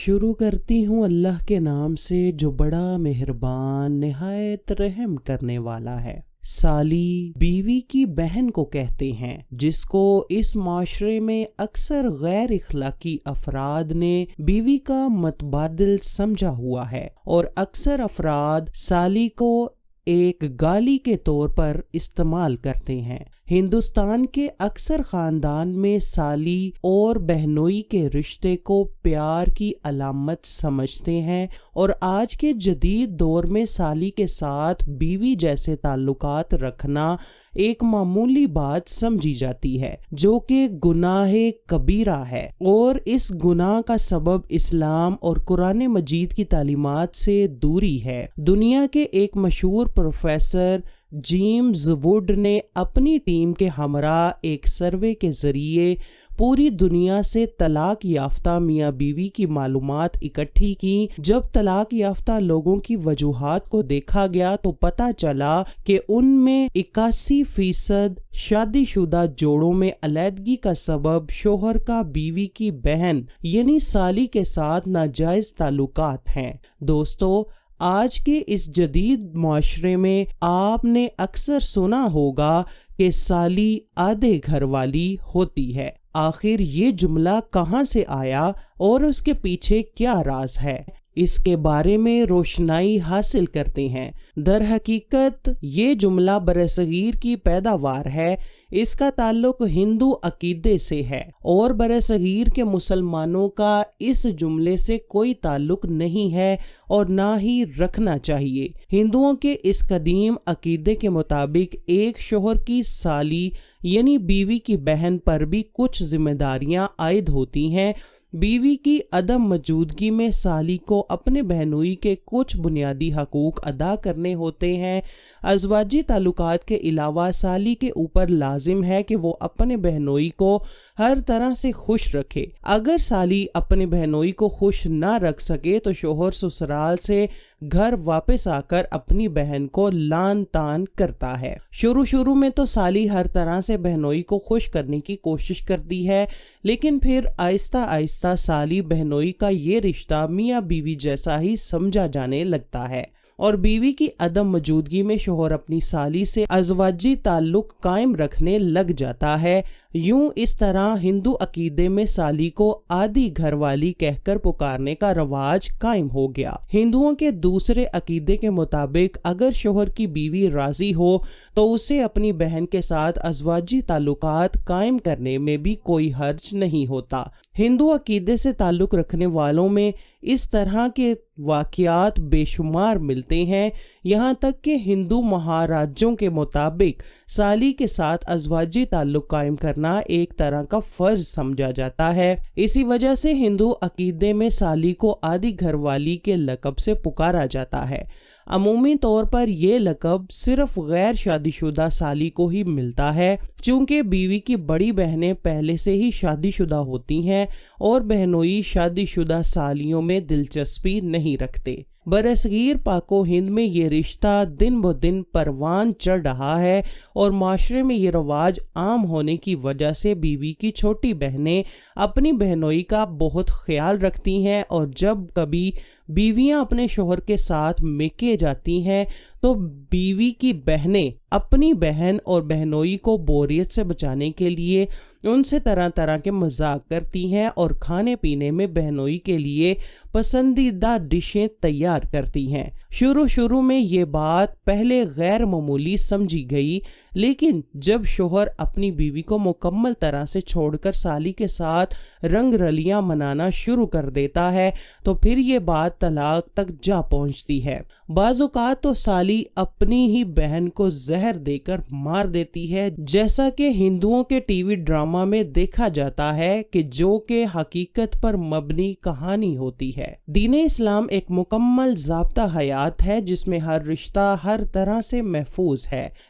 شروع کرتی ہوں اللہ کے نام سے جو بڑا مہربان نہایت رحم کرنے والا ہے۔ سالی بیوی کی بہن کو کہتے ہیں، جس کو اس معاشرے میں اکثر غیر اخلاقی افراد نے بیوی کا متبادل سمجھا ہوا ہے، اور اکثر افراد سالی کو ایک گالی کے طور پر استعمال کرتے ہیں۔ ہندوستان کے اکثر خاندان میں سالی اور بہنوئی کے رشتے کو پیار کی علامت سمجھتے ہیں، اور آج کے جدید دور میں سالی کے ساتھ بیوی جیسے تعلقات رکھنا ایک معمولی بات سمجھی جاتی ہے، جو کہ گناہ کبیرہ ہے، اور اس گناہ کا سبب اسلام اور قرآن مجید کی تعلیمات سے دوری ہے۔ دنیا کے ایک مشہور پروفیسر جیمز ووڈ نے اپنی ٹیم کے ہمراہ ایک سروے کے ذریعے پوری دنیا سے طلاق یافتہ میاں بیوی کی معلومات اکٹھی کی۔ جب طلاق یافتہ لوگوں کی وجوہات کو دیکھا گیا تو پتہ چلا کہ ان میں 81% شادی شدہ جوڑوں میں علیحدگی کا سبب شوہر کا بیوی کی بہن یعنی سالی کے ساتھ ناجائز تعلقات ہیں۔ دوستو، آج کے اس جدید معاشرے میں آپ نے اکثر سنا ہوگا کہ سالی آدھے گھر والی ہوتی ہے۔ آخر یہ جملہ کہاں سے آیا اور اس کے پیچھے کیا راز ہے، اس کے بارے میں روشنائی حاصل کرتے ہیں۔ در حقیقت یہ جملہ برصغیر کی پیداوار ہے۔ اس کا تعلق ہندو عقیدے سے ہے، اور برصغیر کے مسلمانوں کا اس جملے سے کوئی تعلق نہیں ہے اور نہ ہی رکھنا چاہیے۔ ہندوؤں کے اس قدیم عقیدے کے مطابق ایک شوہر کی سالی یعنی بیوی کی بہن پر بھی کچھ ذمہ داریاں عائد ہوتی ہیں۔ بیوی کی عدم موجودگی میں سالی کو اپنے بہنوئی کے کچھ بنیادی حقوق ادا کرنے ہوتے ہیں۔ ازواجی تعلقات کے علاوہ سالی کے اوپر لازم ہے کہ وہ اپنے بہنوئی کو ہر طرح سے خوش رکھے۔ اگر سالی اپنے بہنوئی کو خوش نہ رکھ سکے تو شوہر سسرال سے گھر واپس آ کر اپنی بہن کو لان تان کرتا ہے۔ شروع میں تو سالی ہر طرح سے بہنوئی کو خوش کرنے کی کوشش کرتی ہے، لیکن پھر آہستہ آہستہ سالی بہنوئی کا یہ رشتہ میاں بیوی جیسا ہی سمجھا جانے لگتا ہے، اور بیوی کی عدم موجودگی میں شوہر اپنی سالی سے ازواجی تعلق قائم رکھنے لگ جاتا ہے۔ یوں اس طرح ہندو عقیدے میں سالی کو آدھی گھر والی کہہ کر پکارنے کا رواج قائم ہو گیا۔ ہندوؤں کے دوسرے عقیدے کے مطابق اگر شوہر کی بیوی راضی ہو تو اسے اپنی بہن کے ساتھ ازواجی تعلقات قائم کرنے میں بھی کوئی حرج نہیں ہوتا۔ ہندو عقیدے سے تعلق رکھنے والوں میں اس طرح کے واقعات بے شمار ملتے ہیں، یہاں تک کہ ہندو مہاراجوں کے مطابق سالی کے ساتھ ازواجی تعلق قائم کرنا ایک طرح کا فرض سمجھا جاتا ہے۔ اسی وجہ سے ہندو عقیدے میں سالی کو آدھی گھر والی کے لقب سے پکارا جاتا ہے۔ عمومی طور پر یہ لقب صرف غیر شادی شدہ سالی کو ہی ملتا ہے، چونکہ بیوی کی بڑی بہنیں پہلے سے ہی شادی شدہ ہوتی ہیں اور بہنوئی شادی شدہ سالیوں میں دلچسپی نہیں رکھتے۔ برصغیر پاک و ہند میں یہ رشتہ دن بدن پروان چڑھ رہا ہے، اور معاشرے میں یہ رواج عام ہونے کی وجہ سے بیوی کی چھوٹی بہنیں اپنی بہنوئی کا بہت خیال رکھتی ہیں، اور جب کبھی بیویاں اپنے شوہر کے ساتھ میکے جاتی ہیں تو بیوی کی بہنیں اپنی بہن اور بہنوئی کو بوریت سے بچانے کے لیے ان سے طرح طرح کے مذاق کرتی ہیں اور کھانے پینے میں بہنوئی کے لیے پسندیدہ ڈشیں تیار کرتی ہیں۔ شروع میں یہ بات پہلے غیر معمولی سمجھی گئی، لیکن جب شوہر اپنی بیوی کو مکمل طرح سے چھوڑ کر سالی کے ساتھ رنگ رلیاں منانا شروع کر دیتا ہے تو پھر یہ بات طلاق تک جا پہنچتی ہے۔ بعض اوقات تو سالی اپنی ہی بہن کو زہر دے کر مار دیتی ہے، جیسا کہ ہندوؤں کے ٹی وی ڈرامہ میں دیکھا جاتا ہے، کہ جو کہ حقیقت پر مبنی کہانی ہوتی ہے۔ دین اسلام ایک مکمل ضابطہ حیات ہے جس میں ہر رشتہ ہر طرح سے محفوظ ہے۔